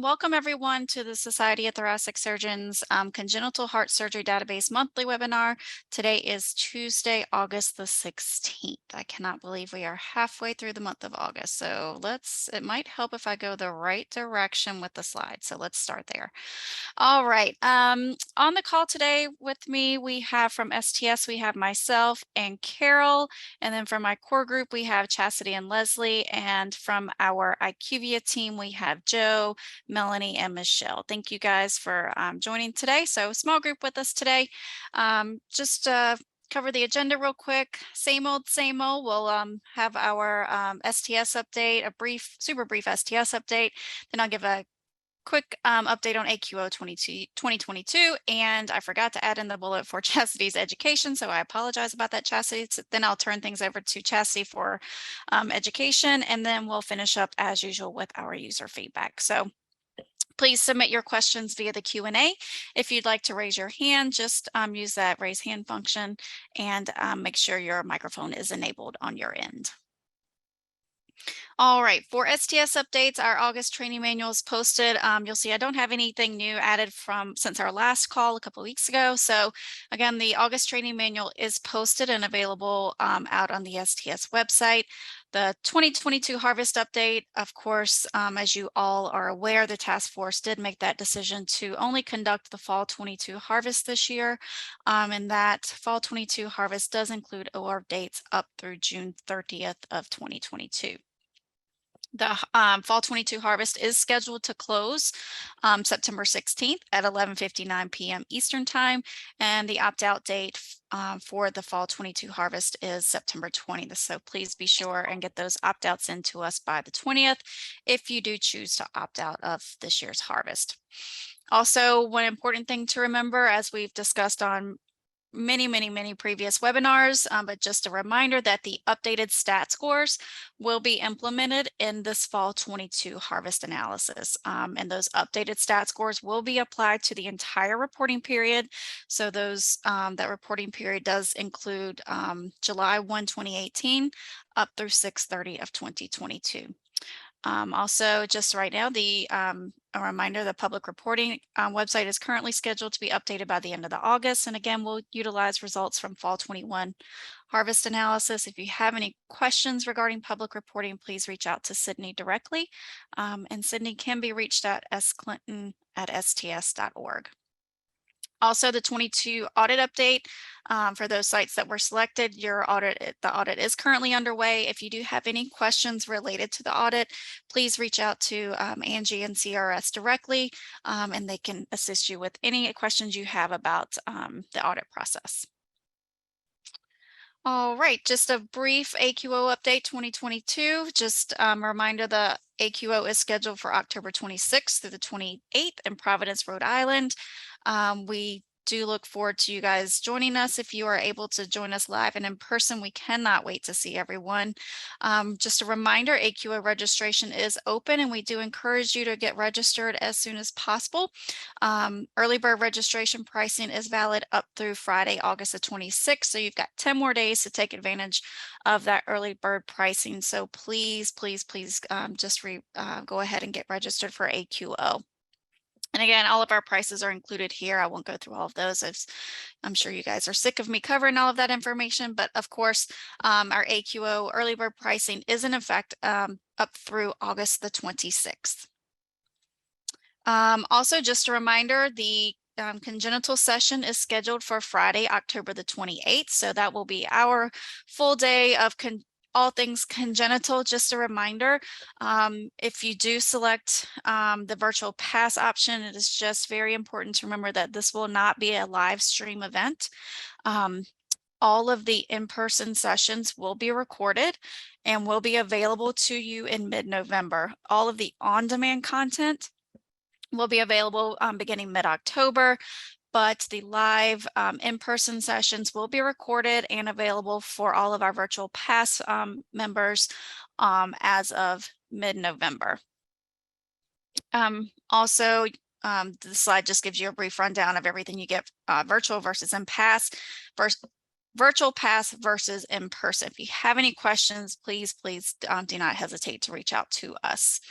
Welcome everyone to the Society of Thoracic Surgeons Congenital Heart Surgery Database monthly webinar. Today is Tuesday, August the 16th. I cannot believe we are halfway through the month of August. So it might help if I go the right direction with the slides. So let's start there. All right. On the call today with me, we have from STS, we have myself and Carol. And then from my core group, we have Chastity and Leslie. And from our IQVIA team, we have Joe, Melanie, and Michelle. Thank you guys for joining today. So small group with us today. Just cover the agenda real quick. Same old, same old. We'll have our STS update, super brief STS update. Then I'll give a quick update on AQO 2022, and I forgot to add in the bullet for Chastity's education, so I apologize about that, Chastity. Then I'll turn things over to Chastity for education, and then we'll finish up as usual with our user feedback. So please submit your questions via the Q&A. If you'd like to raise your hand, just use that raise hand function and make sure your microphone is enabled on your end. All right, for STS updates, our August training manual is posted. You'll see I don't have anything new added since our last call a couple of weeks ago. So again, the August training manual is posted and available out on the STS website. The 2022 harvest update, of course, as you all are aware, the task force did make that decision to only conduct the fall 22 harvest this year. And that fall 22 harvest does include OR dates up through June 30th of 2022. The fall 22 harvest is scheduled to close September 16th at 11:59 p.m. Eastern time, and the opt-out date for the fall 22 harvest is September 20th. So please be sure and get those opt-outs into us by the 20th if you do choose to opt out of this year's harvest. Also, one important thing to remember, as we've discussed on many previous webinars, but just a reminder that the updated stat scores will be implemented in this fall 22 harvest analysis. And those updated stat scores will be applied to the entire reporting period. So those that reporting period does include July 1, 2018 up through 6/30 of 2022. Also, just right now, a reminder, the public reporting website is currently scheduled to be updated by the end of the August. And again, we'll utilize results from fall 21 harvest analysis. If you have any questions regarding public reporting, please reach out to Sydney directly. And Sydney can be reached at sclinton@sts.org. Also, the 22 audit update for those sites that were selected, the audit is currently underway. If you do have any questions related to the audit, please reach out to Angie and CRS directly, and they can assist you with any questions you have about the audit process. All right, just a brief AQO update 2022. Just a reminder, the AQO is scheduled for October 26th through the 28th in Providence, Rhode Island. We do look forward to you guys joining us. If you are able to join us live and in person, we cannot wait to see everyone. Just a reminder, AQO registration is open and we do encourage you to get registered as soon as possible. Early bird registration pricing is valid up through Friday, August the 26th. So you've got 10 more days to take advantage of that early bird pricing. So please just go ahead and get registered for AQO. And again, all of our prices are included here. I won't go through all of those. I'm sure you guys are sick of me covering all of that information, but of course, our AQO early bird pricing is in effect up through August the 26th. Also, just a reminder, the congenital session is scheduled for Friday, October the 28th. So that will be our full day of all things congenital. Just a reminder, if you do select the virtual pass option, it is just very important to remember that this will not be a live stream event. All of the in-person sessions will be recorded and will be available to you in mid-November. All of the on-demand content will be available beginning mid-October. But the live in-person sessions will be recorded and available for all of our virtual pass members as of mid-November. Also, the slide just gives you a brief rundown of everything you get virtual versus in-pass, virtual pass versus in-person. If you have any questions, please do not hesitate to reach out to us.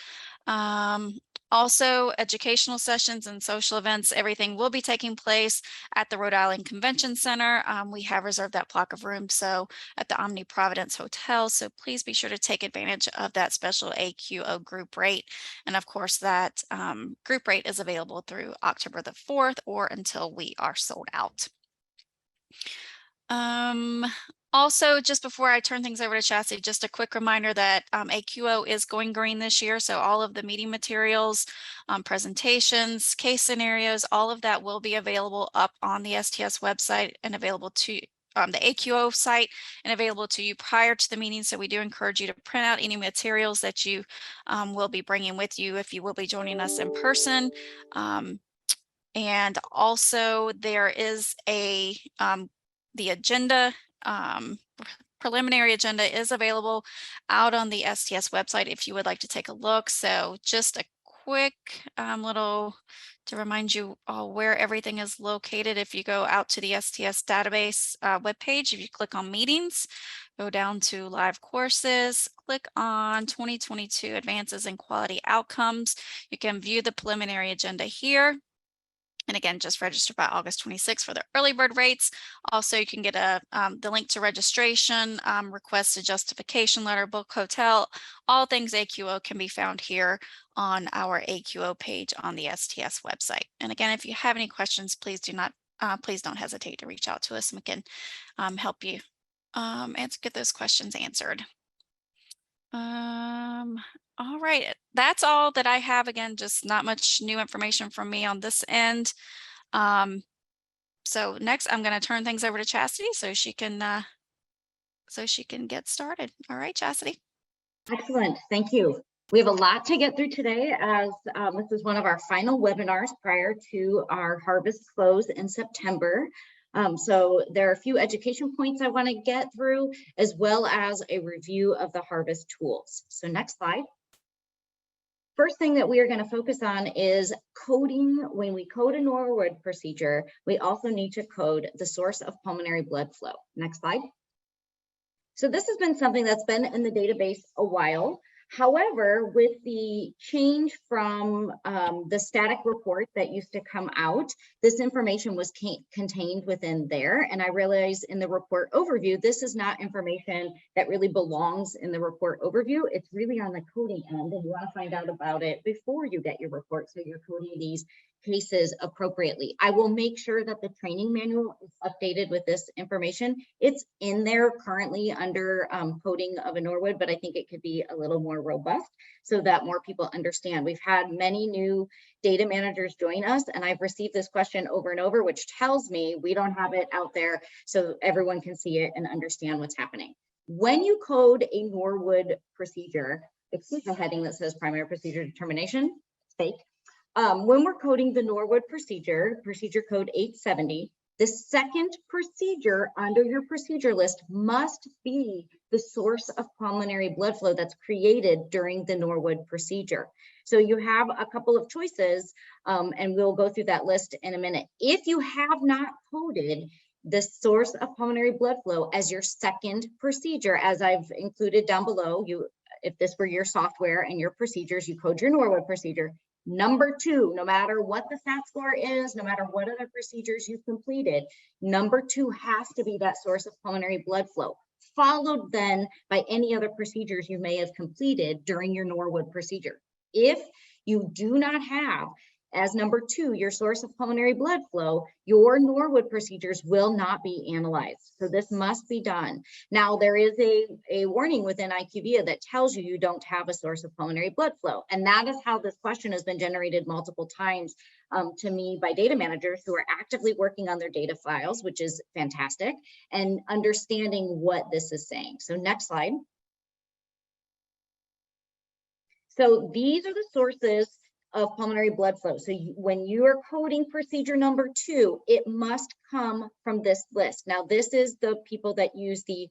Also, educational sessions and social events, everything will be taking place at the Rhode Island Convention Center. We have reserved that block of room, so at the Omni Providence Hotel. So please be sure to take advantage of that special AQO group rate. And of course, that group rate is available through October the 4th or until we are sold out. Also, just before I turn things over to Chastity, just a quick reminder that AQO is going green this year. So all of the meeting materials, presentations, case scenarios, all of that will be available up on the STS website and available to the AQO site and available to you prior to the meeting. So we do encourage you to print out any materials that you will be bringing with you if you will be joining us in person. And also there is the agenda, preliminary agenda is available out on the STS website if you would like to take a look. So just a quick little to remind you all where everything is located. If you go out to the STS database webpage, if you click on meetings, go down to live courses, click on 2022 advances in quality outcomes. You can view the preliminary agenda here. And again, just register by August 26th for the early bird rates. Also, you can get the link to registration, request a justification letter, book hotel, all things AQO can be found here on our AQO page on the STS website. And again, if you have any questions, please don't hesitate to reach out to us and we can help you get those questions answered. All right, that's all that I have. Again, just not much new information from me on this end. So next I'm going to turn things over to Chastity so she can get started. All right, Chastity. Excellent, thank you. We have a lot to get through today as this is one of our final webinars prior to our harvest close in September. So there are a few education points I want to get through, as well as a review of the harvest tools. So next slide. First thing that we are going to focus on is coding. When we code a Norwood procedure, we also need to code the source of pulmonary blood flow. Next slide. So this has been something that's been in the database a while. However, with the change from the static report that used to come out, this information was contained within there. And I realized in the report overview, this is not information that really belongs in the report overview. It's really on the coding end, and you want to find out about it before you get your report, so you're coding these cases appropriately. I will make sure that the training manual is updated with this information. It's in there currently under coding of a Norwood, but I think it could be a little more robust so that more people understand. We've had many new data managers join us, and I've received this question over and over, which tells me we don't have it out there so everyone can see it and understand what's happening. When you code a Norwood procedure, excuse the heading that says primary procedure determination, it's fake. When we're coding the Norwood procedure code 870, the second procedure under your procedure list must be the source of pulmonary blood flow that's created during the Norwood procedure. So you have a couple of choices, and we'll go through that list in a minute. If you have not coded the source of pulmonary blood flow as your second procedure, as I've included down below, if this were your software and your procedures, you code your Norwood procedure. Number two, no matter what the SAT score is, no matter what other procedures you've completed, number two has to be that source of pulmonary blood flow, followed then by any other procedures you may have completed during your Norwood procedure. If you do not have as number two your source of pulmonary blood flow, your Norwood procedures will not be analyzed. So this must be done. Now, there is a warning within IQVIA that tells you don't have a source of pulmonary blood flow. And that is how this question has been generated multiple times to me by data managers who are actively working on their data files, which is fantastic, and understanding what this is saying. So next slide. So these are the sources of pulmonary blood flow. So when you are coding procedure number two, it must come from this list. Now, this is the people that use the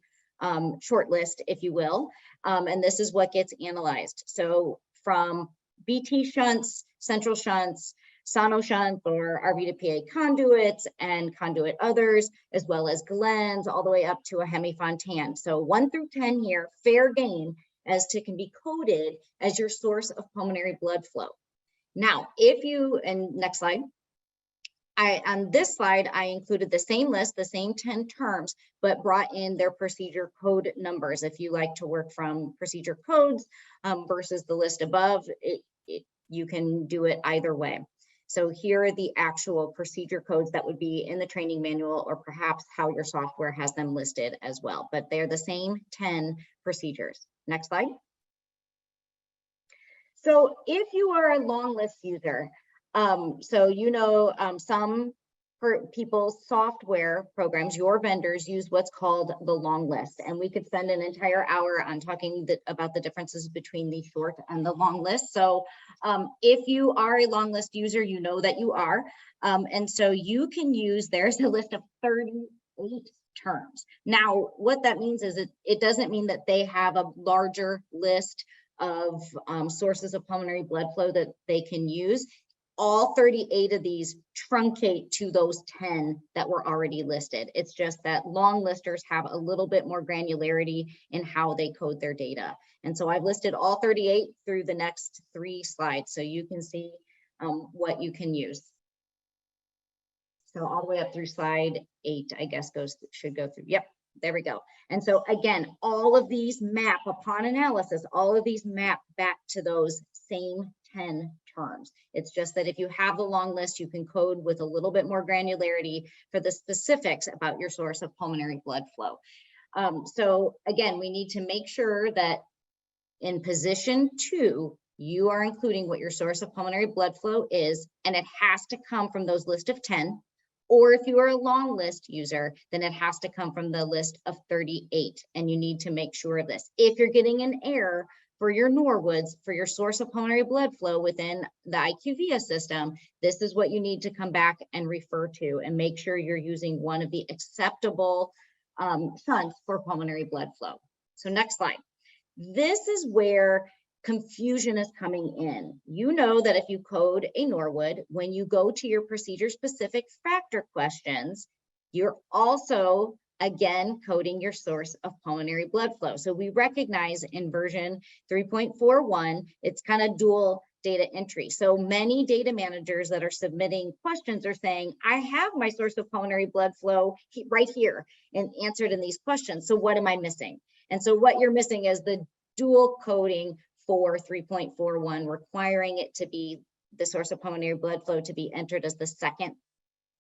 short list, if you will, and this is what gets analyzed. So from BT shunts, central shunts, sono shunts, or RV to PA conduits and conduit others, as well as Glens, all the way up to a Hemi Fontan. So 1 through 10 here, fair game as to can be coded as your source of pulmonary blood flow. Now, if you, and next slide, on this slide, I included the same list, the same 10 terms, but brought in their procedure code numbers. If you like to work from procedure codes versus the list above, you can do it either way. So here are the actual procedure codes that would be in the training manual, or perhaps how your software has them listed as well, but they're the same 10 procedures. Next slide. So if you are a long list user, so you know some people's software programs, your vendors use what's called the long list, and we could spend an entire hour on talking about the differences between the short and the long list. So if you are a long list user, you know that you are, and so you can use, there's a list of 38 terms. Now, what that means is it doesn't mean that they have a larger list of sources of pulmonary blood flow that they can use. All 38 of these truncate to those 10 that were already listed. It's just that long listers have a little bit more granularity in how they code their data. And so I've listed all 38 through the next 3 slides, so you can see what you can use. So all the way up through slide 8, I guess should go through. Yep, there we go. And so again, all of these map, upon analysis, all of these map back to those same 10 terms. It's just that if you have the long list, you can code with a little bit more granularity for the specifics about your source of pulmonary blood flow. So again, we need to make sure that in position 2, you are including what your source of pulmonary blood flow is, and it has to come from those list of 10. Or if you are a long list user, then it has to come from the list of 38, and you need to make sure of this. If you're getting an error for your Norwoods, for your source of pulmonary blood flow within the IQVIA system, this is what you need to come back and refer to, and make sure you're using one of the acceptable shunts for pulmonary blood flow. So next slide. This is where confusion is coming in. You know that if you code a Norwood, when you go to your procedure specific factor questions, you're also again coding your source of pulmonary blood flow. So we recognize in version 3.41, it's kind of dual data entry. So many data managers that are submitting questions are saying, I have my source of pulmonary blood flow right here and answered in these questions. So what am I missing? And so what you're missing is the dual coding for 3.41, requiring it to be the source of pulmonary blood flow to be entered as the second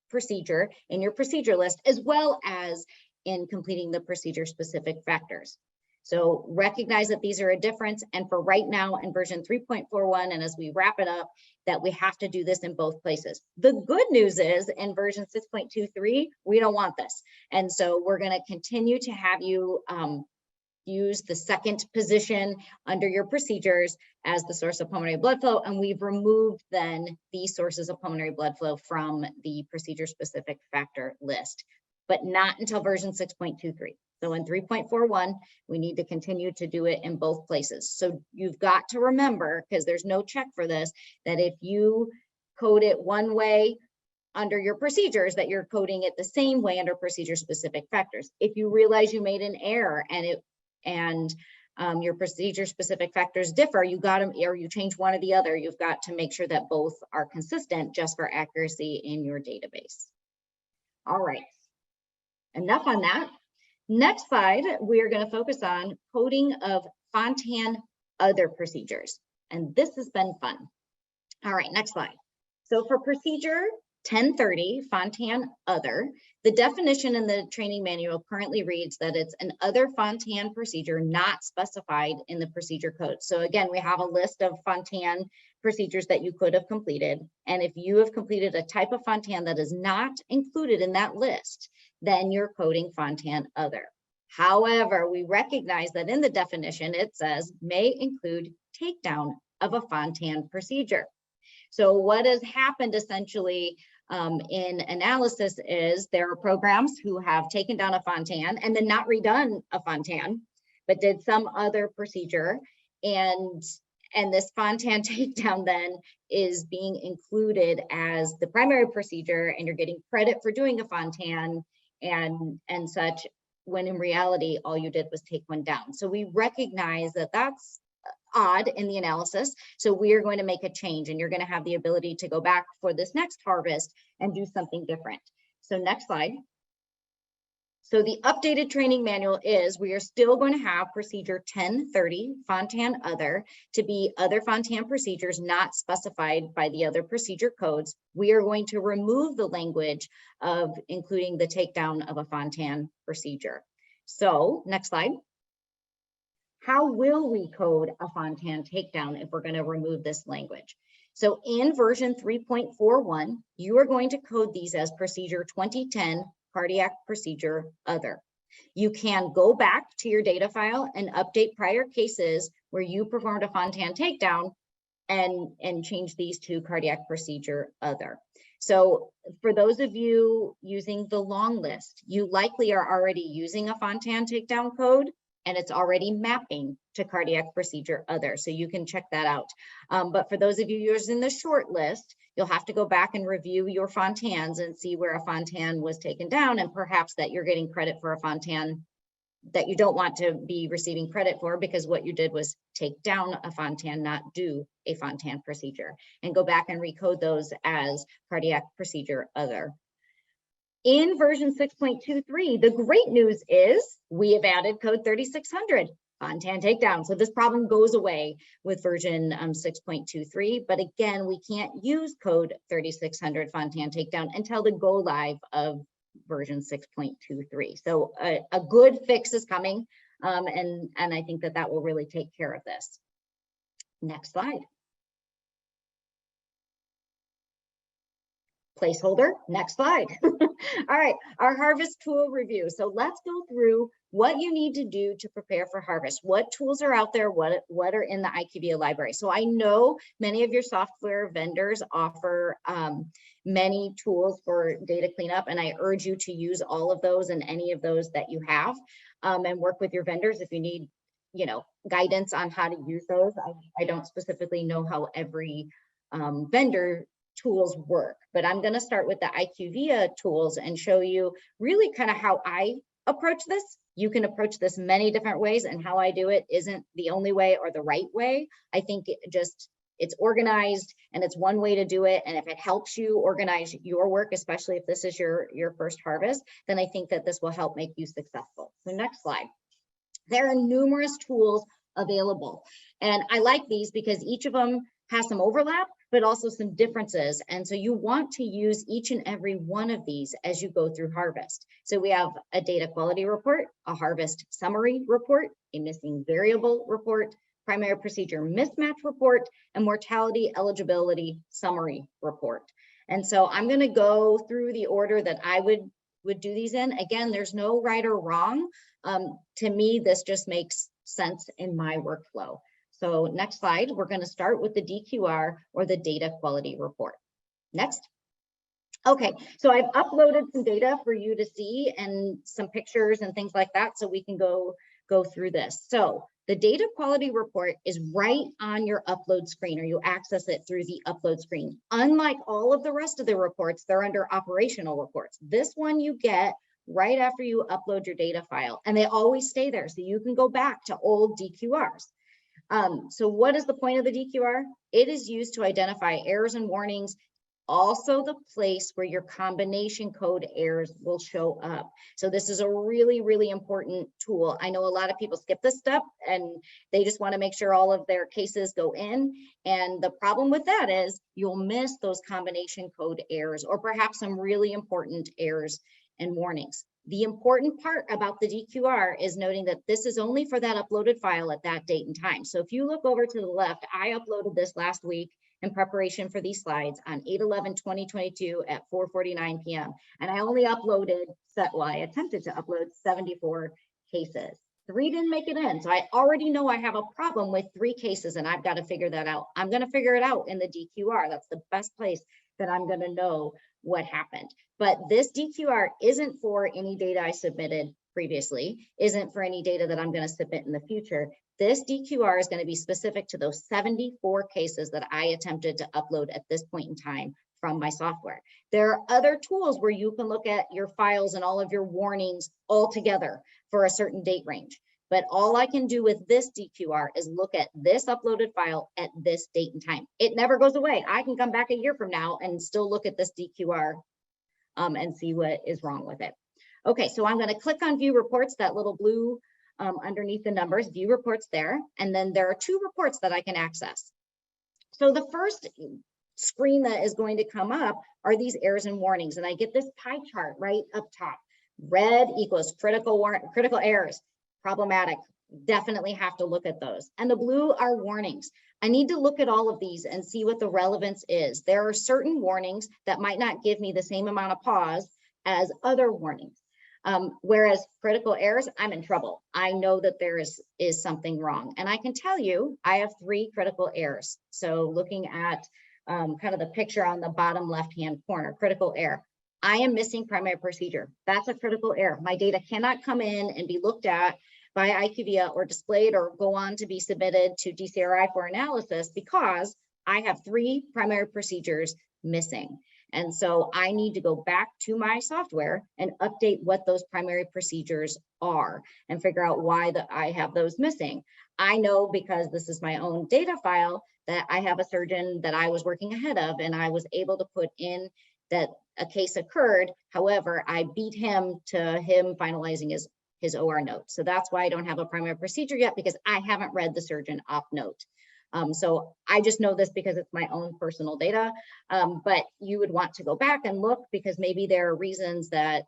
procedure in your procedure list, as well as in completing the procedure specific factors. So recognize that these are a difference, and for right now in version 3.41, and as we wrap it up, that we have to do this in both places. The good news is in version 6.23, we don't want this. And so we're going to continue to have you use the second position under your procedures as the source of pulmonary blood flow, and we've removed then the sources of pulmonary blood flow from the procedure specific factor list, but not until version 6.23. So in 3.41, we need to continue to do it in both places. So you've got to remember, because there's no check for this, that if you code it one way under your procedures, that you're coding it the same way under procedure specific factors. If you realize you made an error and your procedure specific factors differ, you got them, or you change one or the other, you've got to make sure that both are consistent just for accuracy in your database. All right, enough on that. Next slide, we are going to focus on coding of Fontan other procedures. And this has been fun. All right, next slide. So for procedure 1030, Fontan other, the definition in the training manual currently reads that it's an other Fontan procedure not specified in the procedure code. So again, we have a list of Fontan procedures that you could have completed. And if you have completed a type of Fontan that is not included in that list, then you're coding Fontan other. However, we recognize that in the definition, it says may include takedown of a Fontan procedure. So what has happened essentially in analysis is there are programs who have taken down a Fontan and then not redone a Fontan, but did some other procedure. And this Fontan takedown then is being included as the primary procedure, and you're getting credit for doing a Fontan and such, when in reality, all you did was take one down. So we recognize that that's odd in the analysis. So we are going to make a change, and you're going to have the ability to go back for this next harvest and do something different. So next slide. So the updated training manual is, we are still going to have procedure 1030 Fontan other to be other Fontan procedures not specified by the other procedure codes. We are going to remove the language of including the takedown of a Fontan procedure. So next slide. How will we code a Fontan takedown if we're going to remove this language? So in version 3.41, you are going to code these as procedure 2010 cardiac procedure other. You can go back to your data file and update prior cases where you performed a Fontan takedown and change these to cardiac procedure other. So for those of you using the long list, you likely are already using a Fontan takedown code, and it's already mapping to cardiac procedure other. So you can check that out. But for those of you using the short list, you'll have to go back and review your Fontans and see where a Fontan was taken down, and perhaps that you're getting credit for a Fontan that you don't want to be receiving credit for, because what you did was take down a Fontan, not do a Fontan procedure, and go back and recode those as cardiac procedure other. In version 6.23, the great news is we have added code 3600, Fontan takedown. So this problem goes away with version 6.23, but again, we can't use code 3600 Fontan takedown until the go live of version 6.23. So a good fix is coming, and I think that will really take care of this. Next slide. Placeholder, next slide. All right, our harvest tool review. So let's go through what you need to do to prepare for harvest. What tools are out there? What are in the IQVIA library? So I know many of your software vendors offer many tools for data cleanup, and I urge you to use all of those and any of those that you have, and work with your vendors if you need, guidance on how to use those. I don't specifically know how every vendor tools work, but I'm going to start with the IQVIA tools and show you really kind of how I approach this. You can approach this many different ways, and how I do it isn't the only way or the right way. I think it's organized, and it's one way to do it. And if it helps you organize your work, especially if this is your first harvest, then I think that this will help make you successful. So next slide. There are numerous tools available, and I like these because each of them has some overlap, but also some differences. And so you want to use each and every one of these as you go through harvest. So we have a data quality report, a harvest summary report, a missing variable report, primary procedure mismatch report, and mortality eligibility summary report. And so I'm going to go through the order that I would do these in. Again, there's no right or wrong. To me, this just makes sense in my workflow. So next slide, we're going to start with the DQR, or the data quality report. Next. Okay, so I've uploaded some data for you to see, and some pictures and things like that, so we can go through this. So the data quality report is right on your upload screen, or you access it through the upload screen. Unlike all of the rest of the reports, they're under operational reports. This one you get right after you upload your data file, and they always stay there, so you can go back to old DQRs. So what is the point of the DQR? It is used to identify errors and warnings, also the place where your combination code errors will show up. So this is a really, really important tool. I know a lot of people skip this step, and they just want to make sure all of their cases go in. And the problem with that is you'll miss those combination code errors, or perhaps some really important errors and warnings. The important part about the DQR is noting that this is only for that uploaded file at that date and time. So if you look over to the left, I uploaded this last week in preparation for these slides on 8/11/2022 at 4:49 p.m. And I only uploaded, I attempted to upload 74 cases. 3 didn't make it in. So I already know I have a problem with 3 cases, and I've got to figure that out. I'm going to figure it out in the DQR. That's the best place that I'm going to know what happened. But this DQR isn't for any data I submitted previously, isn't for any data that I'm going to submit in the future. This DQR is going to be specific to those 74 cases that I attempted to upload at this point in time from my software. There are other tools where you can look at your files and all of your warnings all together for a certain date range. But all I can do with this DQR is look at this uploaded file at this date and time. It never goes away. I can come back a year from now and still look at this DQR and see what is wrong with it. Okay, so I'm going to click on view reports, that little blue underneath the numbers, view reports there. And then there are two reports that I can access. So the first screen that is going to come up are these errors and warnings. And I get this pie chart right up top. Red equals critical errors, problematic, definitely have to look at those. And the blue are warnings. I need to look at all of these and see what the relevance is. There are certain warnings that might not give me the same amount of pause as other warnings. Whereas critical errors, I'm in trouble. I know that there is something wrong. And I can tell you, I have 3 critical errors. So looking at kind of the picture on the bottom left-hand corner, critical error. I am missing primary procedure. That's a critical error. My data cannot come in and be looked at by IQVIA or displayed or go on to be submitted to DCRI for analysis because I have 3 primary procedures missing. And so I need to go back to my software and update what those primary procedures are and figure out why I have those missing. I know because this is my own data file that I have a surgeon that I was working ahead of, and I was able to put in that a case occurred. However, I beat him to him finalizing his OR note. So that's why I don't have a primary procedure yet, because I haven't read the surgeon op note. So I just know this because it's my own personal data, but you would want to go back and look because maybe there are reasons that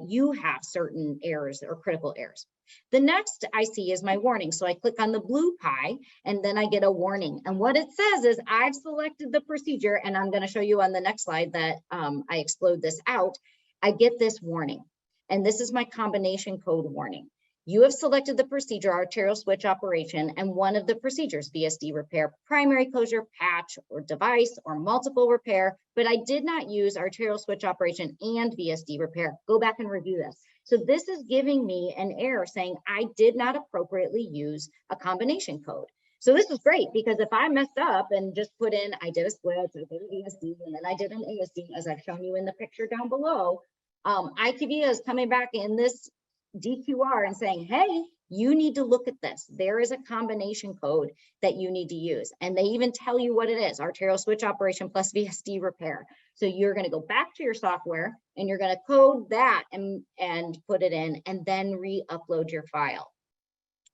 you have certain errors or critical errors. The next I see is my warning. So I click on the blue pie and then I get a warning. And what it says is I've selected the procedure, and I'm going to show you on the next slide that I explode this out. I get this warning, and this is my combination code warning. You have selected the procedure arterial switch operation and one of the procedures, VSD repair, primary closure, patch, or device, or multiple repair, but I did not use arterial switch operation and VSD repair. Go back and review this. So this is giving me an error saying I did not appropriately use a combination code. So this is great because if I messed up and just put in, I did a switch, I did an VSD, and then I did an ASD, as I've shown you in the picture down below, IQVIA is coming back in this DQR and saying, hey, you need to look at this. There is a combination code that you need to use. And they even tell you what it is, arterial switch operation plus VSD repair. So you're going to go back to your software and you're going to code that and put it in and then re-upload your file.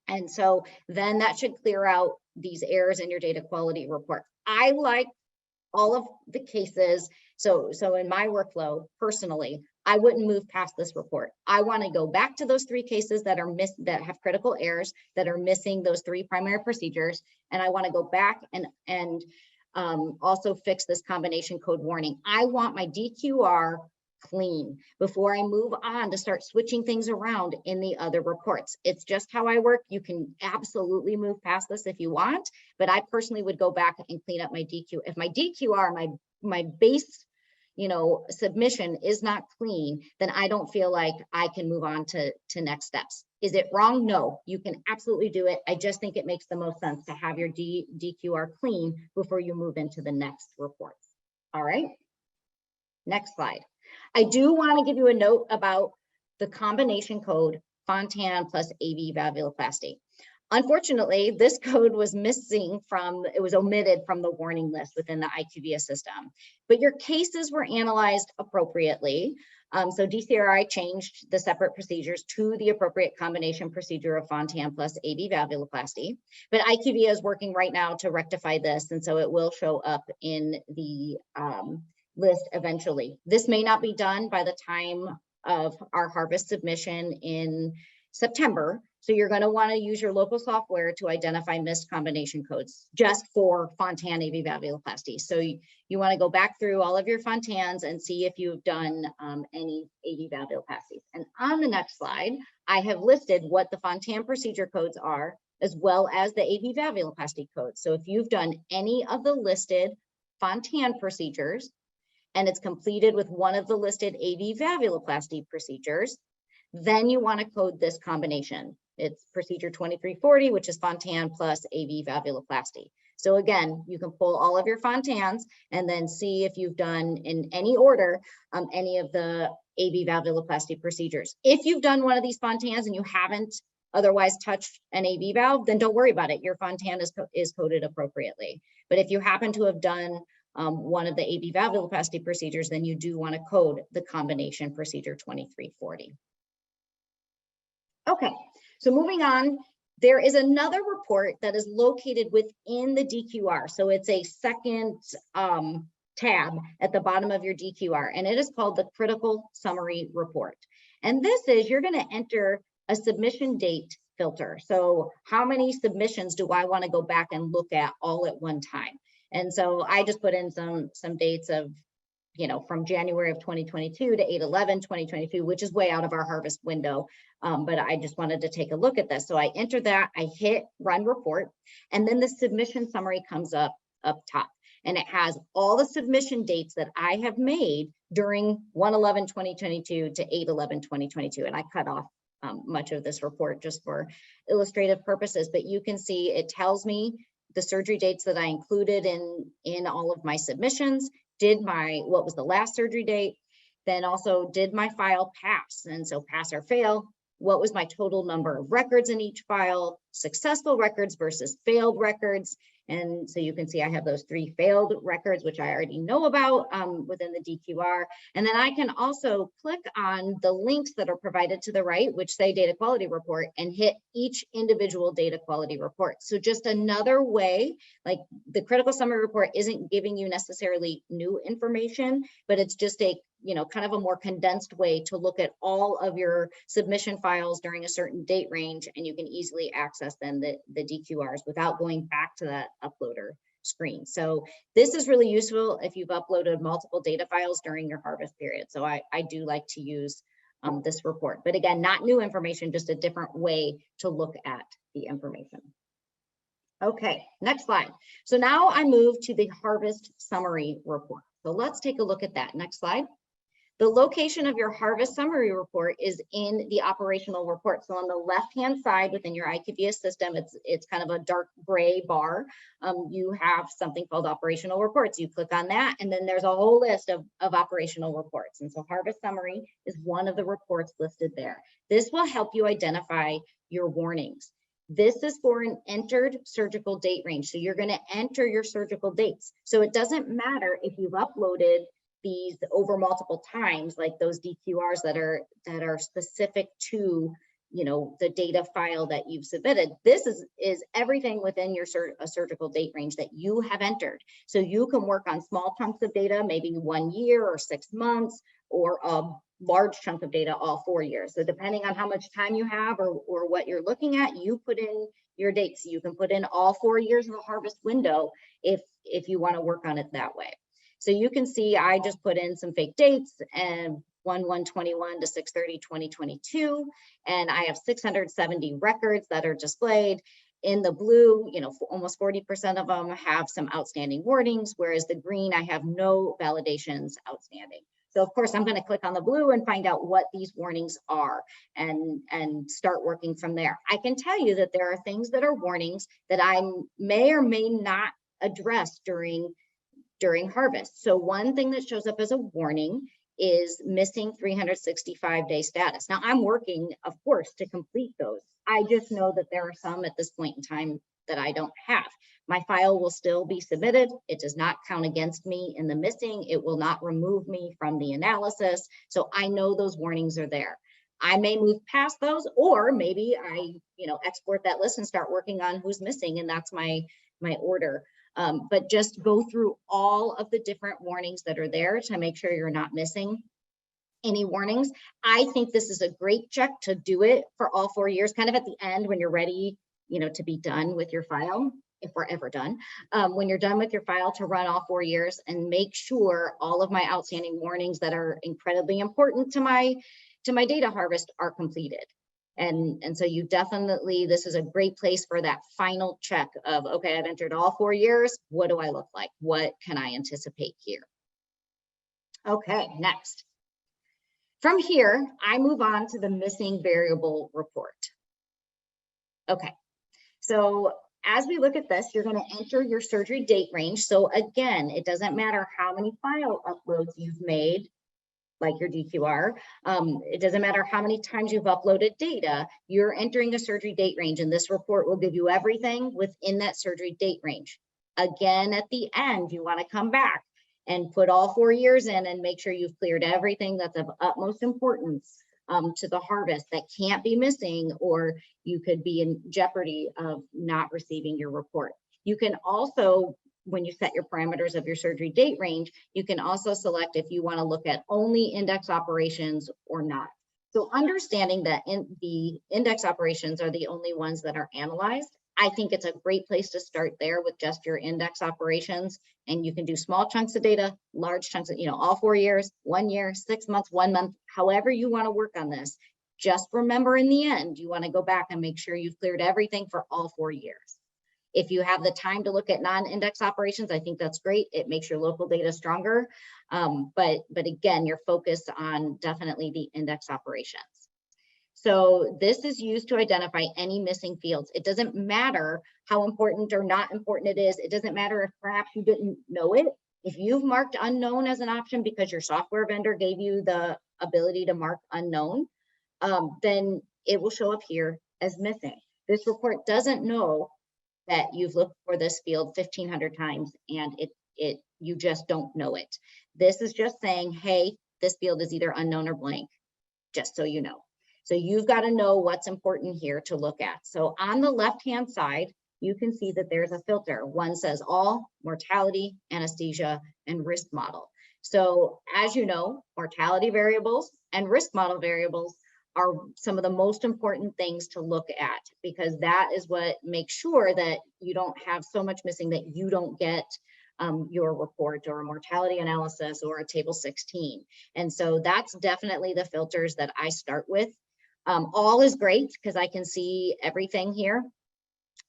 And so then that should clear out these errors in your data quality report. I like all of the cases. So in my workflow, personally, I wouldn't move past this report. I want to go back to those 3 cases that are that have critical errors, that are missing those 3 primary procedures. And I want to go back and also fix this combination code warning. I want my DQR clean before I move on to start switching things around in the other reports. It's just how I work. You can absolutely move past this if you want, but I personally would go back and clean up my DQ. If my DQR, my base submission is not clean, then I don't feel like I can move on to next steps. Is it wrong? No, you can absolutely do it. I just think it makes the most sense to have your DQR clean before you move into the next reports. All right, next slide. I do want to give you a note about the combination code Fontan plus AV valvuloplasty. Unfortunately, this code was it was omitted from the warning list within the IQVIA system, but your cases were analyzed appropriately. So DCRI changed the separate procedures to the appropriate combination procedure of Fontan plus AV valvuloplasty, but IQVIA is working right now to rectify this, and so it will show up in the list eventually. This may not be done by the time of our harvest submission in September. So you're going to want to use your local software to identify missed combination codes just for Fontan AV valvuloplasty. So you want to go back through all of your Fontans and see if you've done any AV valvuloplasties. And on the next slide, I have listed what the Fontan procedure codes are, as well as the AV valvuloplasty codes. So if you've done any of the listed Fontan procedures, and it's completed with one of the listed AV valvuloplasty procedures, then you want to code this combination. It's procedure 2340, which is Fontan plus AV valvuloplasty. So again, you can pull all of your Fontans and then see if you've done in any order any of the AV valvuloplasty procedures. If you've done one of these Fontans and you haven't otherwise touch an AV valve, then don't worry about it. Your Fontan is coded appropriately. But if you happen to have done one of the AV valvuloplasty procedures, then you do want to code the combination procedure 2340. Okay, so moving on, there is another report that is located within the DQR. So it's a second tab at the bottom of your DQR, and it is called the Critical Summary Report. And this is, you're going to enter a submission date filter. So how many submissions do I want to go back and look at all at one time? And so I just put in some dates of, you know, from January of 2022 to 8/11/2022, which is way out of our harvest window. But I just wanted to take a look at this. So I enter that, I hit run report, and then the submission summary comes up top. And it has all the submission dates that I have made during 1/11/2022 to 8/11/2022. And I cut off much of this report just for illustrative purposes, but you can see it tells me the surgery dates that I included in all of my submissions, what was the last surgery date, then also did my file pass, and so pass or fail, what was my total number of records in each file, successful records versus failed records. And so you can see I have those 3 failed records, which I already know about within the DQR. And then I can also click on the links that are provided to the right, which say data quality report, and hit each individual data quality report. So just another way, like the critical summary report isn't giving you necessarily new information, but it's just a, you know, kind of a more condensed way to look at all of your submission files during a certain date range, and you can easily access then the DQRs without going back to that uploader screen. So this is really useful if you've uploaded multiple data files during your harvest period. So I do like to use this report, but again, not new information, just a different way to look at the information. Okay, next slide. So now I move to the harvest summary report. So let's take a look at that. Next slide. The location of your harvest summary report is in the operational report. So on the left-hand side within your IQVIA system, it's kind of a dark gray bar. You have something called operational reports. You click on that, and then there's a whole list of operational reports. And so harvest summary is one of the reports listed there. This will help you identify your warnings. This is for an entered surgical date range. So you're going to enter your surgical dates. So it doesn't matter if you've uploaded these over multiple times, like those DQRs that are specific to, you know, the data file that you've submitted. This is everything within your surgical date range that you have entered. So you can work on small chunks of data, maybe 1 year or 6 months, or a large chunk of data all 4 years. So depending on how much time you have or what you're looking at, you put in your dates. You can put in all 4 years of the harvest window if you want to work on it that way. So you can see I just put in some fake dates, and 1/1/21 to 6/30/2022, and I have 670 records that are displayed. In the blue, you know, almost 40% of them have some outstanding warnings, whereas the green, I have no validations outstanding. So of course, I'm going to click on the blue and find out what these warnings are and start working from there. I can tell you that there are things that are warnings that I may or may not address during harvest. So one thing that shows up as a warning is missing 365-day status. Now I'm working, of course, to complete those. I just know that there are some at this point in time that I don't have. My file will still be submitted. It does not count against me in the missing. It will not remove me from the analysis. So I know those warnings are there. I may move past those, or maybe I, you know, export that list and start working on who's missing, and that's my order. But just go through all of the different warnings that are there to make sure you're not missing any warnings. I think this is a great check to do it for all 4 years, kind of at the end when you're ready, you know, to be done with your file, if we're ever done. When you're done with your file, to run all 4 years and make sure all of my outstanding warnings that are incredibly important to my data harvest are completed. And so you definitely, this is a great place for that final check of, okay, I've entered all 4 years. What do I look like? What can I anticipate here? Okay, next. From here, I move on to the missing variable report. Okay, so as we look at this, you're going to enter your surgery date range. So again, it doesn't matter how many file uploads you've made like your DQR. It doesn't matter how many times you've uploaded data, you're entering a surgery date range, and this report will give you everything within that surgery date range. Again, at the end, you want to come back and put all 4 years in and make sure you've cleared everything that's of utmost importance to the harvest that can't be missing, or you could be in jeopardy of not receiving your report. You can also, when you set your parameters of your surgery date range, you can also select if you want to look at only index operations or not. So understanding that the index operations are the only ones that are analyzed, I think it's a great place to start there with just your index operations. And you can do small chunks of data, large chunks of, all 4 years, 1 year, 6 months, 1 month, however you want to work on this. Just remember, in the end, you want to go back and make sure you've cleared everything for all 4 years. If you have the time to look at non-index operations, I think that's great. It makes your local data stronger. But again, you're focused on definitely the index operations. So this is used to identify any missing fields. It doesn't matter how important or not important it is. It doesn't matter if perhaps you didn't know it. If you've marked unknown as an option because your software vendor gave you the ability to mark unknown, then it will show up here as missing. This report doesn't know that you've looked for this field 1,500 times and you just don't know it. This is just saying, hey, this field is either unknown or blank, just so you know. So you've got to know what's important here to look at. So on the left-hand side, you can see that there's a filter. One says all, mortality, anesthesia, and risk model. So as you know, mortality variables and risk model variables are some of the most important things to look at, because that is what makes sure that you don't have so much missing that you don't get your report or a mortality analysis or a table 16. And so that's definitely the filters that I start with. All is great because I can see everything here.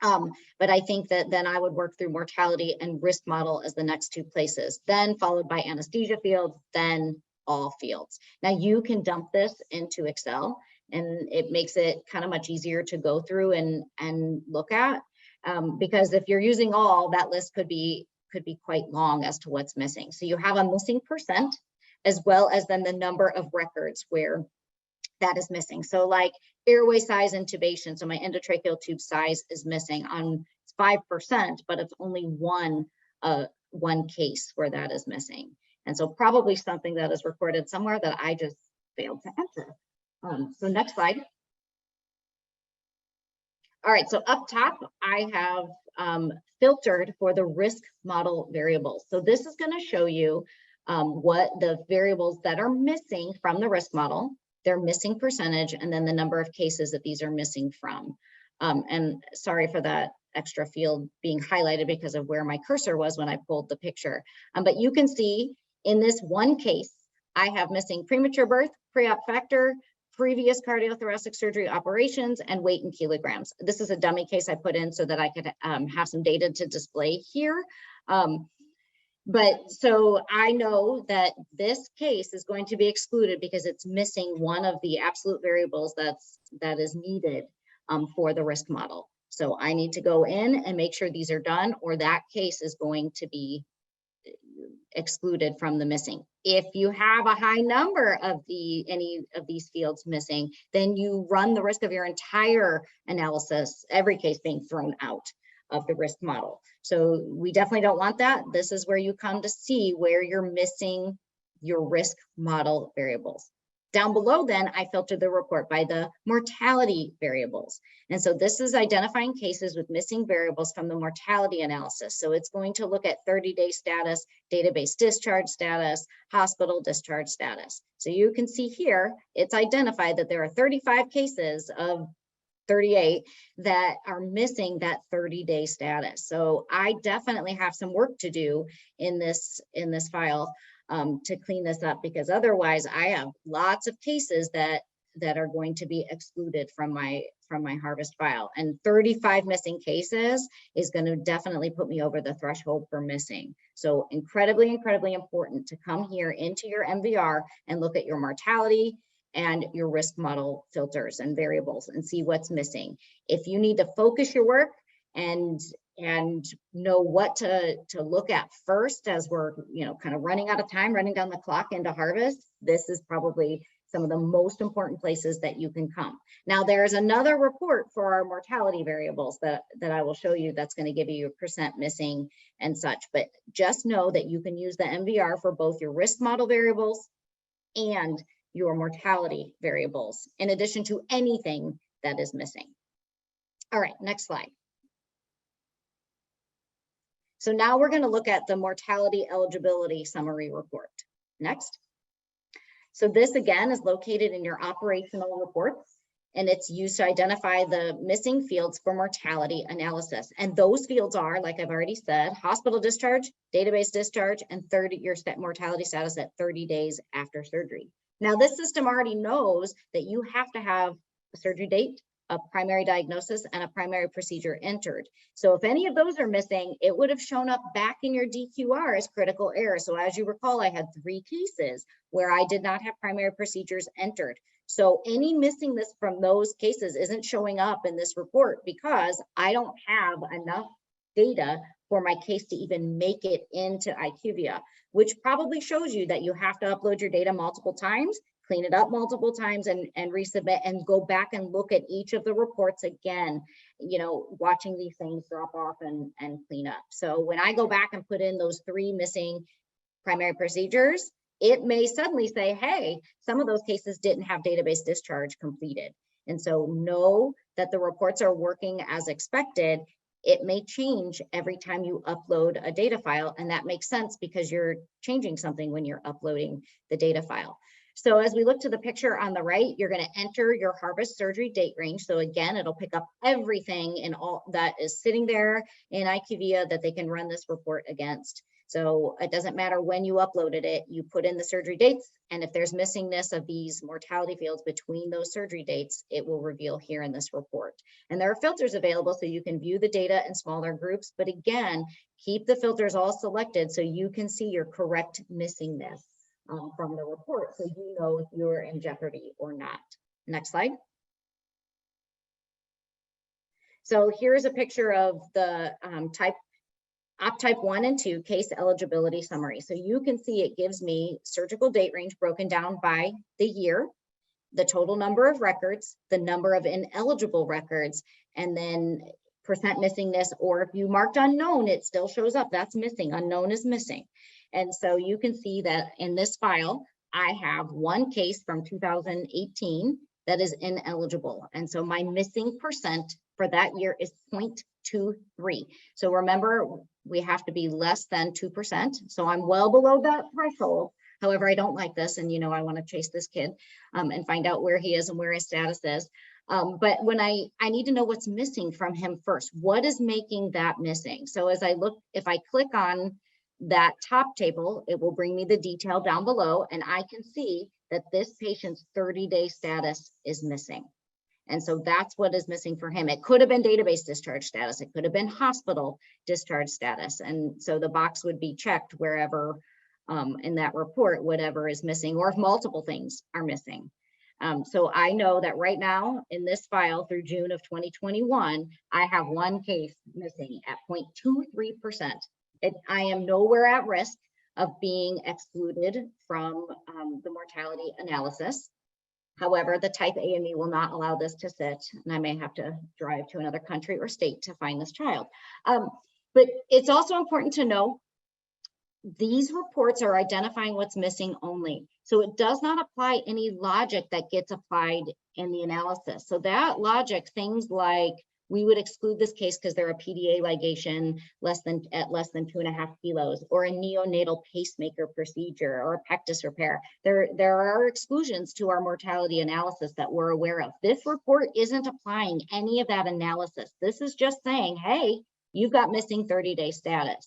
But I think that then I would work through mortality and risk model as the next 2 places, then followed by anesthesia fields, then all fields. Now you can dump this into Excel and it makes it kind of much easier to go through and look at, because if you're using all, that list could be quite long as to what's missing. So you have a missing percent, as well as then the number of records where that is missing. So like airway size intubation, so my endotracheal tube size is missing on 5%, but it's only one case where that is missing. And so probably something that is recorded somewhere that I just failed to enter. So next slide. All right, so up top, I have filtered for the risk model variables. So this is going to show you what the variables that are missing from the risk model, their missing percentage, and then the number of cases that these are missing from. And sorry for that extra field being highlighted because of where my cursor was when I pulled the picture. But you can see in this one case, I have missing premature birth, pre-op factor, previous cardiothoracic surgery operations, and weight in kilograms. This is a dummy case I put in so that I could have some data to display here. But so I know that this case is going to be excluded because it's missing one of the absolute variables that is needed for the risk model. So I need to go in and make sure these are done, or that case is going to be excluded from the missing. If you have a high number of any of these fields missing, then you run the risk of your entire analysis, every case being thrown out of the risk model. So we definitely don't want that. This is where you come to see where you're missing your risk model variables. Down below then, I filtered the report by the mortality variables. And so this is identifying cases with missing variables from the mortality analysis. So it's going to look at 30-day status, database discharge status, hospital discharge status. So you can see here, it's identified that there are 35 cases of 38 that are missing that 30-day status. So I definitely have some work to do in this file to clean this up, because otherwise I have lots of cases that are going to be excluded from my harvest file, and 35 missing cases is going to definitely put me over the threshold for missing. So incredibly important to come here into your MVR and look at your mortality and your risk model filters and variables and see what's missing. If you need to focus your work and and know what to look at first as we're, kind of running out of time, running down the clock into harvest. This is probably some of the most important places that you can come. Now, there's another report for our mortality variables that I will show you that's going to give you your percent missing and such, but just know that you can use the MVR for both your risk model variables and your mortality variables, in addition to anything that is missing. All right, next slide. So now we're going to look at the mortality eligibility summary report. Next. So this again is located in your operational reports, and it's used to identify the missing fields for mortality analysis. And those fields are, like I've already said, hospital discharge, database discharge, and your mortality status at 30 days after surgery. Now, this system already knows that you have to have a surgery date, a primary diagnosis, and a primary procedure entered. So if any of those are missing, it would have shown up back in your DQR as critical error. So as you recall, I had 3 cases where I did not have primary procedures entered. So any missingness from those cases isn't showing up in this report because I don't have enough data for my case to even make it into IQVIA, which probably shows you that you have to upload your data multiple times, clean it up multiple times, and resubmit, and go back and look at each of the reports again, watching these things drop off and clean up. So when I go back and put in those 3 missing primary procedures, it may suddenly say, hey, some of those cases didn't have database discharge completed. And so know that the reports are working as expected. It may change every time you upload a data file, and that makes sense because you're changing something when you're uploading the data file. So as we look to the picture on the right, you're going to enter your harvest surgery date range. So again, it'll pick up everything and all that is sitting there in IQVIA that they can run this report against. So it doesn't matter when you uploaded it, you put in the surgery dates, and if there's missingness of these mortality fields between those surgery dates, it will reveal here in this report. And there are filters available so you can view the data in smaller groups, but again, keep the filters all selected so you can see your correct missingness from the report, so you know if you're in jeopardy or not. Next slide. So here's a picture of the type 1 and 2 case eligibility summary. So you can see it gives me surgical date range broken down by the year, the total number of records, the number of ineligible records, and then percent missingness, or if you marked unknown, it still shows up. That's missing. Unknown is missing. And so you can see that in this file, I have 1 case from 2018 that is ineligible. And so my missing percent for that year is 0.23. So remember, we have to be less than 2%. So I'm well below that threshold. However, I don't like this. And, I want to chase this kid and find out where he is and where his status is. But when I need to know what's missing from him first, what is making that missing? So as I look, if I click on that top table, it will bring me the detail down below, and I can see that this patient's 30-day status is missing. And so that's what is missing for him. It could have been database discharge status. It could have been hospital discharge status. And so the box would be checked wherever in that report, whatever is missing, or if multiple things are missing. So I know that right now in this file through June of 2021, I have 1 case missing at 0.23%. I am nowhere at risk of being excluded from the mortality analysis. However, the type AME will not allow this to sit, and I may have to drive to another country or state to find this child. But it's also important to know these reports are identifying what's missing only. So it does not apply any logic that gets applied in the analysis. So that logic, things like we would exclude this case because they're a PDA ligation at less than 2.5 kilos, or a neonatal pacemaker procedure, or a pectus repair. There are exclusions to our mortality analysis that we're aware of. This report isn't applying any of that analysis. This is just saying, hey, you've got missing 30-day status.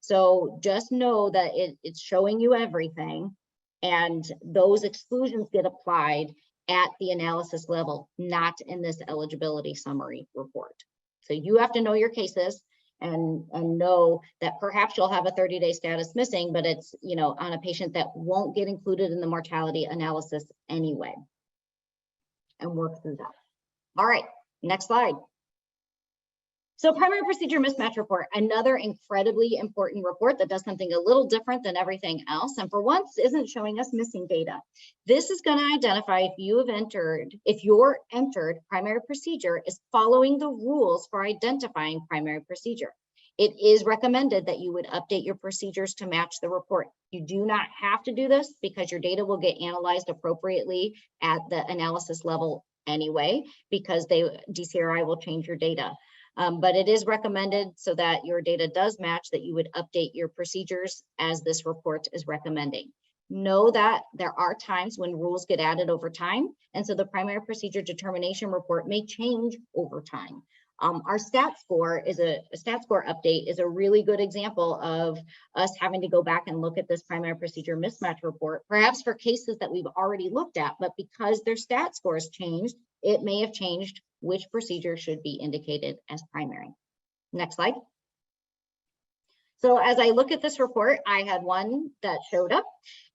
So just know that it's showing you everything, and those exclusions get applied at the analysis level, not in this eligibility summary report. So you have to know your cases and know that perhaps you'll have a 30-day status missing, but it's on a patient that won't get included in the mortality analysis anyway, and work through that. All right, next slide. So primary procedure mismatch report, another incredibly important report that does something a little different than everything else. And for once isn't showing us missing data. This is going to identify if your entered primary procedure is following the rules for identifying primary procedure. It is recommended that you would update your procedures to match the report. You do not have to do this because your data will get analyzed appropriately at the analysis level anyway, because DCRI will change your data. But it is recommended so that your data does match that you would update your procedures as this report is recommending. Know that there are times when rules get added over time, and so the primary procedure determination report may change over time. Our stat score update is a really good example of us having to go back and look at this primary procedure mismatch report, perhaps for cases that we've already looked at, but because their stat scores changed, it may have changed which procedure should be indicated as primary. Next slide. So as I look at this report, I had one that showed up,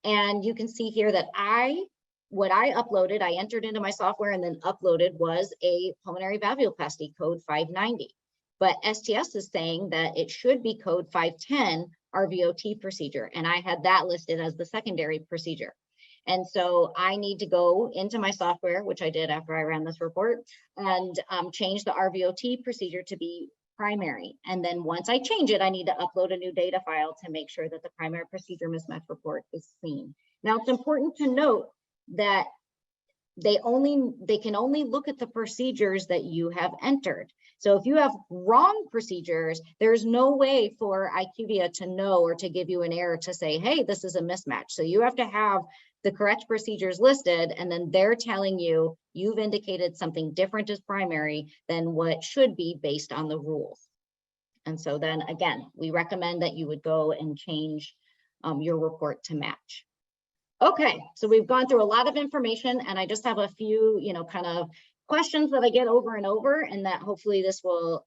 and you can see here that what I uploaded, I entered into my software and then uploaded was a pulmonary valvuloplasty code 590. But STS is saying that it should be code 510 RVOT procedure, and I had that listed as the secondary procedure. And so I need to go into my software, which I did after I ran this report, and change the RVOT procedure to be primary. And then once I change it, I need to upload a new data file to make sure that the primary procedure mismatch report is clean. Now, it's important to note that they can only look at the procedures that you have entered. So if you have wrong procedures, there's no way for IQVIA to know or to give you an error to say, hey, this is a mismatch. So you have to have the correct procedures listed, and then they're telling you you've indicated something different as primary than what should be based on the rules. And so then again, we recommend that you would go and change your report to match. Okay, so we've gone through a lot of information, and I just have a few, kind of questions that I get over and over, and that hopefully this will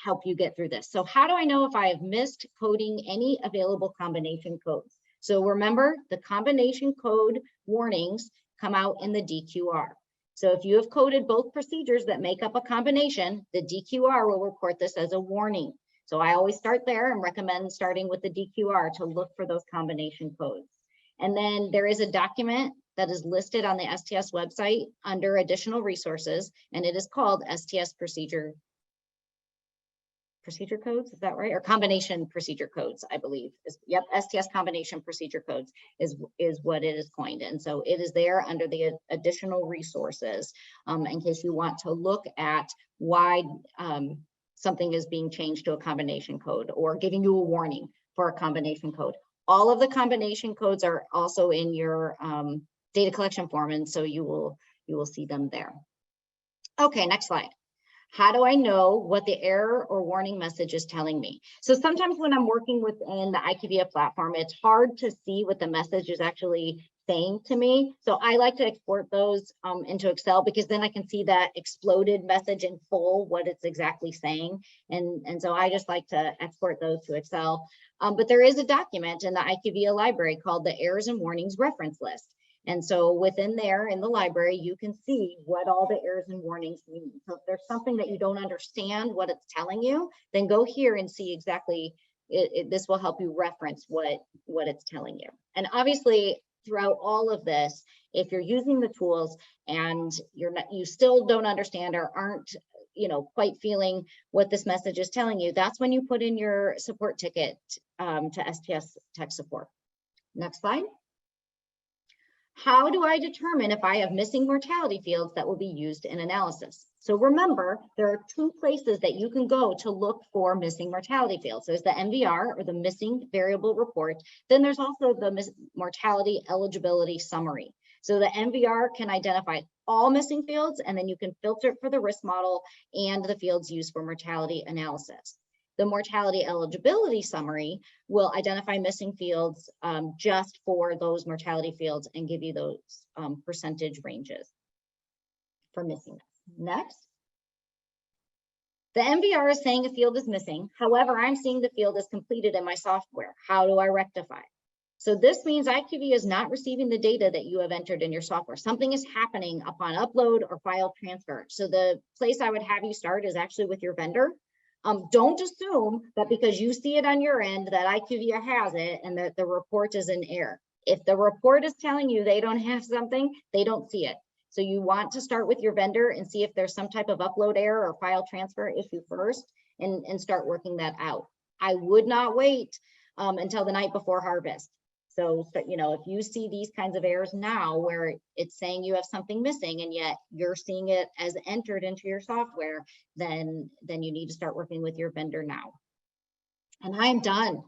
help you get through this. So how do I know if I have missed coding any available combination codes? So remember, the combination code warnings come out in the DQR. So if you have coded both procedures that make up a combination, the DQR will report this as a warning. So I always start there and recommend starting with the DQR to look for those combination codes. And then there is a document that is listed on the STS website under additional resources, and it is called STS procedure codes, is that right? Or combination procedure codes, I believe. Yep, STS combination procedure codes is what it is coined. And so it is there under the additional resources in case you want to look at why something is being changed to a combination code or giving you a warning for a combination code. All of the combination codes are also in your data collection form, and so you will see them there. Okay, next slide. How do I know what the error or warning message is telling me? So sometimes when I'm working within the IQVIA platform, it's hard to see what the message is actually saying to me. So I like to export those into Excel, because then I can see that exploded message in full, what it's exactly saying. And so I just like to export those to Excel. But there is a document in the IQVIA library called the Errors and Warnings Reference List. And so within there in the library, you can see what all the errors and warnings mean. So if there's something that you don't understand what it's telling you, then go here and see exactly, this will help you reference what it's telling you. And obviously throughout all of this, if you're using the tools and you still don't understand or aren't quite feeling what this message is telling you, that's when you put in your support ticket to STS tech support. Next slide. How do I determine if I have missing mortality fields that will be used in analysis? So remember, there are two places that you can go to look for missing mortality fields. There's the MVR, or the missing variable report. Then there's also the mortality eligibility summary. So the MVR can identify all missing fields, and then you can filter it for the risk model and the fields used for mortality analysis. The mortality eligibility summary will identify missing fields just for those mortality fields and give you those percentage ranges for missing. Next. The MVR is saying a field is missing. However, I'm seeing the field is completed in my software. How do I rectify? So this means IQVIA is not receiving the data that you have entered in your software. Something is happening upon upload or file transfer. So the place I would have you start is actually with your vendor. Don't assume that because you see it on your end that IQVIA has it and that the report is in error. If the report is telling you they don't have something, they don't see it. So you want to start with your vendor and see if there's some type of upload error or file transfer issue first and start working that out. I would not wait until the night before harvest. So, you know, if you see these kinds of errors now where it's saying you have something missing and yet you're seeing it as entered into your software, then you need to start working with your vendor now. And I'm done.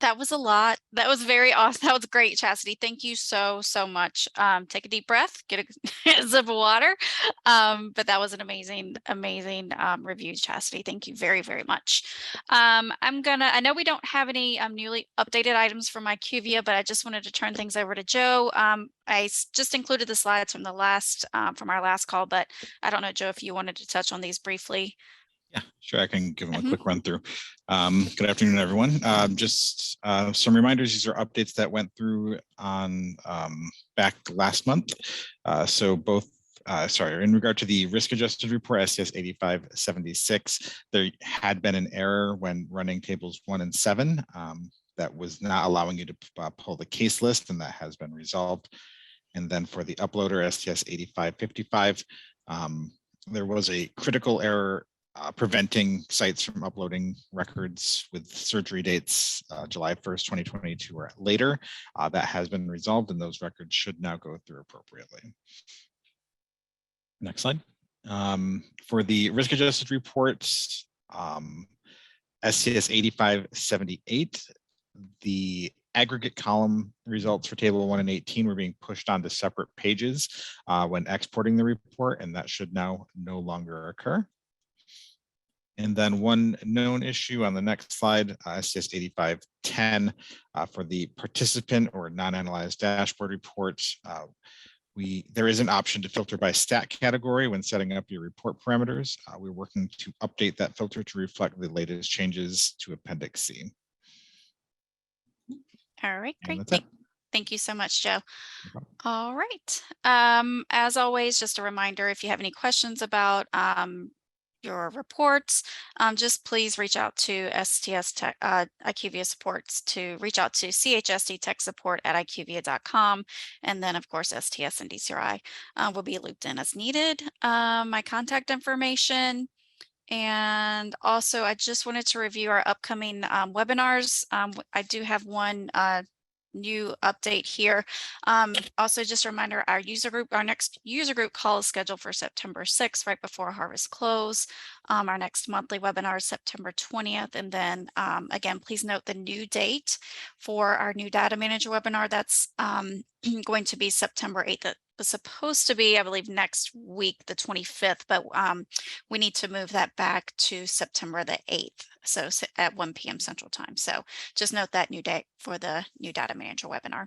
That was a lot. That was very awesome. That was great, Chastity. Thank you so much. Take a deep breath, get a sip of water. But that was an amazing review, Chastity. Thank you very much. I know we don't have any newly updated items from IQVIA, but I just wanted to turn things over to Joe. I just included the slides from the last from our last call, but I don't know, Joe, if you wanted to touch on these briefly. Yeah, sure. I can give them a quick run through. Good afternoon, everyone. Just some reminders. These are updates that went through on back last month. So both, in regard to the risk adjusted report, STS 8576, there had been an error when running tables 1 and 7 that was not allowing you to pull the case list, and that has been resolved. And then for the uploader, STS 8555, there was a critical error preventing sites from uploading records with surgery dates July 1st, 2022 or later. That has been resolved and those records should now go through appropriately. Next slide. For the risk adjusted reports, STS 8578, the aggregate column results for table 1 and 18 were being pushed onto separate pages when exporting the report, and that should now no longer occur. And then one known issue on the next slide, STS 8510, for the participant or non-analyzed dashboard reports, there is an option to filter by stat category when setting up your report parameters. We're working to update that filter to reflect the latest changes to Appendix C. All right, great. Thank you so much, Joe. No All right. As always, just a reminder, if you have any questions about your reports, just please reach out to STS Tech, IQVIA supports to reach out to CHSD tech support at IQVIA.com. And then of course, STS and DCRI will be looped in as needed. My contact information. And also I just wanted to review our upcoming webinars. I do have one new update here. Also just a reminder, our next user group call is scheduled for September 6th, right before harvest close. Our next monthly webinar is September 20th. And then again, please note the new date for our new data manager webinar. That's going to be September 8th. That was supposed to be, I believe, next week, the 25th, but we need to move that back to September the 8th. So at 1 p.m. Central Time. So just note that new date for the new data manager webinar.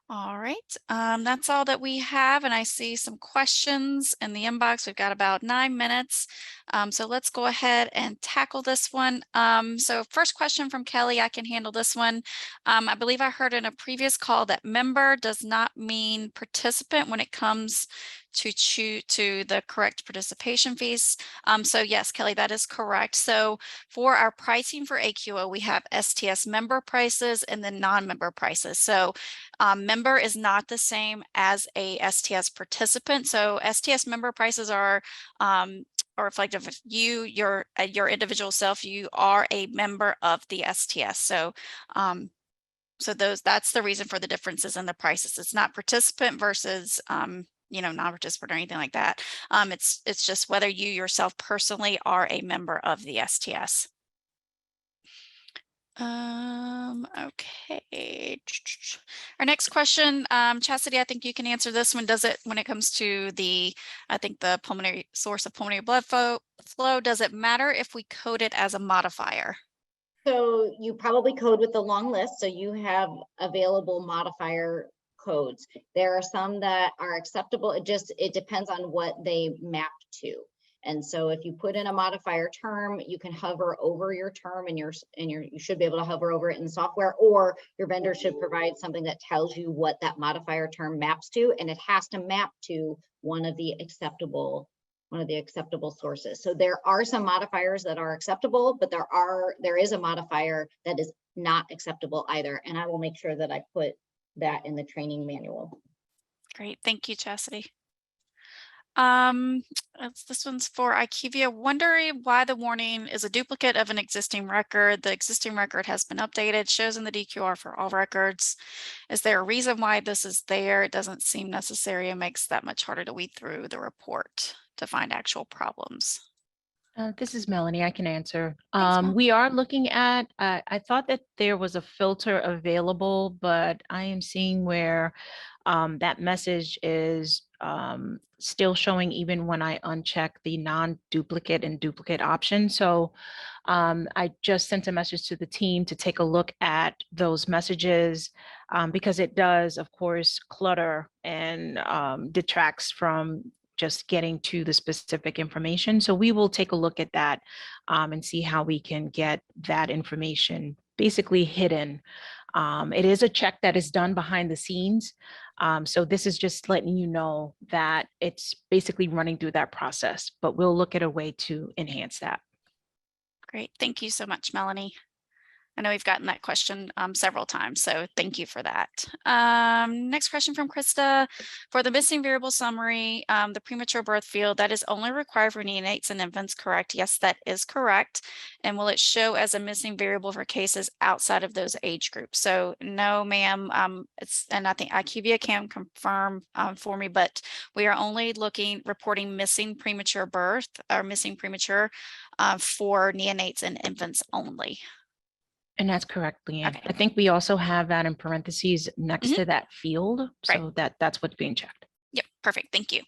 All right, that's all that we have. And I see some questions in the inbox. We've got about 9 minutes. So let's go ahead and tackle this one. So first question from Kelly, I can handle this one. I believe I heard in a previous call that member does not mean participant when it comes to the correct participation fees. So yes, Kelly, that is correct. So for our pricing for AQO, we have STS member prices and then non-member prices. So member is not the same as a STS participant. So STS member prices are reflective of your individual self. You are a member of the STS. So that's the reason for the differences in the prices. It's not participant versus non-participant or anything like that. It's just whether you yourself personally are a member of the STS. Okay. Our next question, Chastity, I think you can answer this one. Does it, when it comes to the pulmonary source of pulmonary blood flow, does it matter if we code it as a modifier? So you probably code with the long list. So you have available modifier codes. There are some that are acceptable. It depends on what they map to. And so if you put in a modifier term, you can hover over your term and you should be able to hover over it in the software, or your vendor should provide something that tells you what that modifier term maps to, and it has to map to one of the acceptable one of the acceptable sources. So there are some modifiers that are acceptable, but there is a modifier that is not acceptable either. And I will make sure that I put that in the training manual. Great, thank you, Chastity. This one's for IQVIA. Wondering why the warning is a duplicate of an existing record. The existing record has been updated, shows in the DQR for all records. Is there a reason why this is there? It doesn't seem necessary and makes that much harder to weed through the report to find actual problems. This is Melanie. I can answer. Thanks, Mel. We are looking at, I thought that there was a filter available, but I am seeing where that message is still showing even when I uncheck the non-duplicate and duplicate option. So I just sent a message to the team to take a look at those messages because it does, of course, clutter and detracts from just getting to the specific information. So we will take a look at that and see how we can get that information basically hidden. It is a check that is done behind the scenes. So this is just letting you know that it's basically running through that process, but we'll look at a way to enhance that. Great, thank you so much, Melanie. I know we've gotten that question several times, so thank you for that. Next question from Krista. For the missing variable summary, the premature birth field, that is only required for neonates and infants, correct? Yes, that is correct. And will it show as a missing variable for cases outside of those age groups? So no, ma'am, and I think IQVIA can confirm for me, but we are only reporting missing premature birth or missing premature for neonates and infants only. And that's correct, Leanne. Okay. I think we also have that in parentheses next to that field. So that's what's being checked. Yep, perfect. Thank you.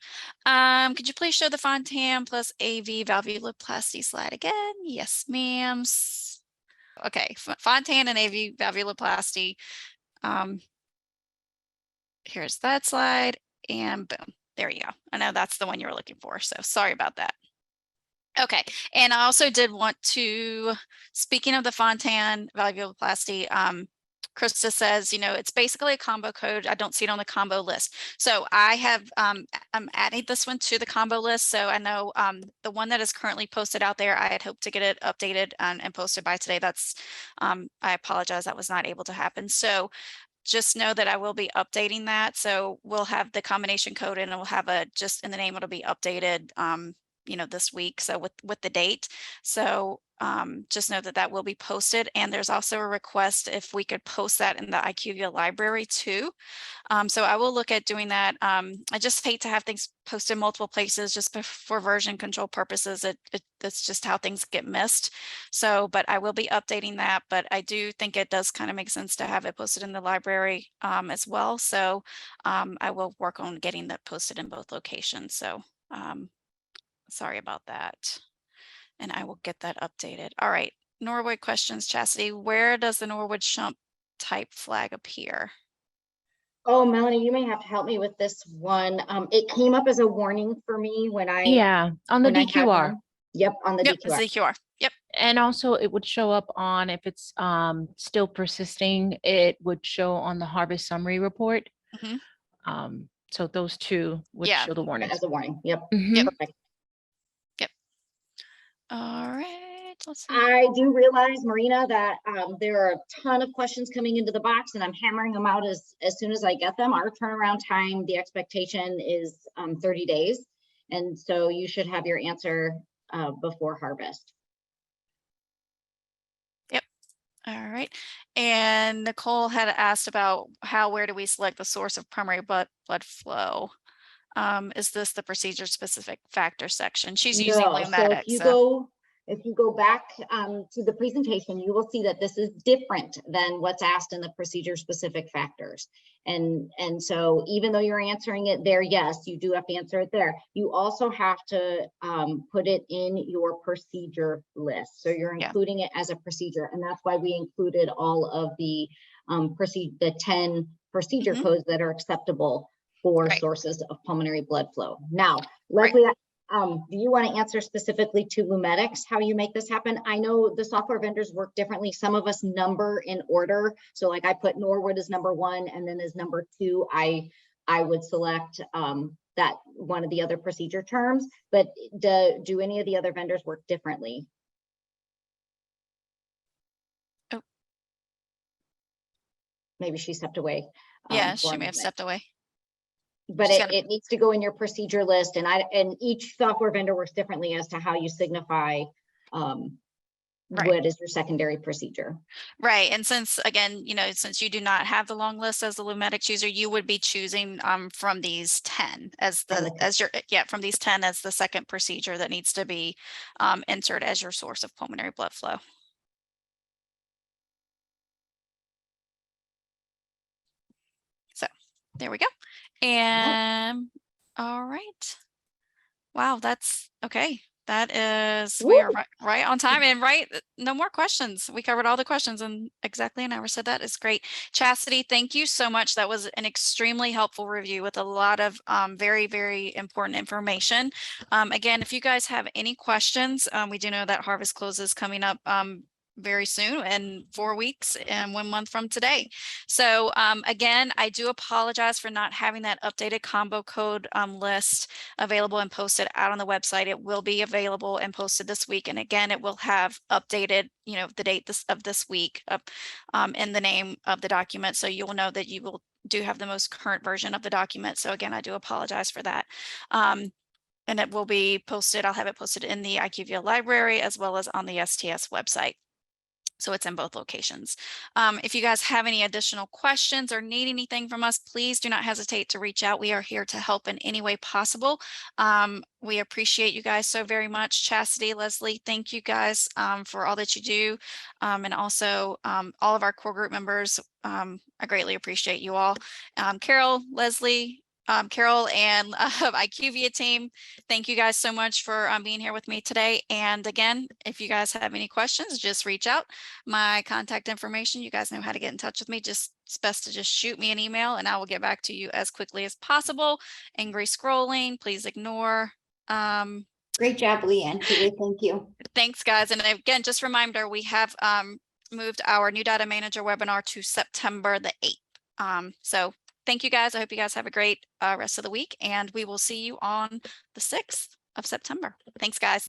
Could you please show the Fontan plus AV valvuloplasty slide again? Yes, ma'am. Okay, Fontan and AV valvuloplasty. Here's that slide and boom, there you go. I know that's the one you were looking for, so sorry about that. Okay, and I also did want to, speaking of the Fontan valvuloplasty, Krista says, you know, it's basically a combo code. I don't see it on the combo list. So I have, I'm adding this one to the combo list. So I know the one that is currently posted out there, I had hoped to get it updated and posted by today. That's, I apologize, that was not able to happen. So just know that I will be updating that. So we'll have the combination code and we'll have a, just in the name, it'll be updated, you know, this week. So with the date. So just know that that will be posted. And there's also a request if we could post that in the IQVIA library too. So I will look at doing that. I just hate to have things posted in multiple places just for version control purposes. That's just how things get missed. So, but I will be updating that, but I do think it does kind of make sense to have it posted in the library as well. So I will work on getting that posted in both locations. So sorry about that. And I will get that updated. All right, Norwood questions, Chastity. Where does the Norwood shunt type flag appear? Oh, Melanie, you may have to help me with this one. It came up as a warning for me when I on the DQR. Yep, on the DQR. It's DQR. Yep. And also it would show up on, if it's still persisting, it would show on the harvest summary report. So those two would show the warnings. As a warning. Yep. Yep. Perfect. Yep. All right. Let's see. I do realize, Marina, that there are a ton of questions coming into the box and I'm hammering them out as soon as I get them. Our turnaround time, the expectation is 30 days. And so you should have your answer before harvest. Yep. All right. And Nicole had asked about where do we select the source of primary blood flow? Is this the procedure specific factor section? She's using Lumatic. So if you go back to the presentation, you will see that this is different than what's asked in the procedure specific factors. And so even though you're answering it there, yes, you do have to answer it there. You also have to put it in your procedure list. So you're including it as a procedure. And that's why we included all of the 10 procedure codes that are acceptable for sources of pulmonary blood flow. Now, Leslie, do you want to answer specifically to Lumetics, how you make this happen? I know the software vendors work differently. Some of us number in order. So like I put Norwood as number 1 and then as number 2, I would select that one of the other procedure terms, but do any of the other vendors work differently? Oh. Maybe she stepped away. Yeah, for she a may have moment. stepped away. But She's gotta- it needs to go in your procedure list, and each software vendor works differently as to how you signify Right. what is your secondary procedure. Right. And since, again, since you do not have the long list as the Lumedics user, you would be choosing from these 10 as from these 10 as the second procedure that needs to be entered as your source of pulmonary blood flow. So there we go. And all right. Wow, that's okay. That is, we are right on time and no more questions. We covered all the questions in exactly an hour. So that is great. Chastity, thank you so much. That was an extremely helpful review with a lot of very, very important information. Again, if you guys have any questions, we do know that harvest close is coming up very soon, in 4 weeks and 1 month from today. So again, I do apologize for not having that updated combo code list available and posted out on the website. It will be available and posted this week. And again, it will have updated, the date of this week in the name of the document. So you will know that you do have the most current version of the document. So again, I do apologize for that. And it will be posted. I'll have it posted in the IQVIA library as well as on the STS website. So it's in both locations. If you guys have any additional questions or need anything from us, please do not hesitate to reach out. We are here to help in any way possible. We appreciate you guys so very much. Chastity, Leslie, thank you guys for all that you do. And also all of our core group members. I greatly appreciate you all. Carol, Leslie, Carol and IQVIA team, thank you guys so much for being here with me today. And again, if you guys have any questions, just reach out. My contact information, you guys know how to get in touch with me. It's best to just shoot me an email and I will get back to you as quickly as possible. Angry scrolling, please ignore. Great job, Leanne. Julie, thank you. Thanks, guys. And again, just a reminder, we have moved our new data manager webinar to September the 8th. So thank you guys. I hope you guys have a great rest of the week and we will see you on the 6th of September. Thanks, guys.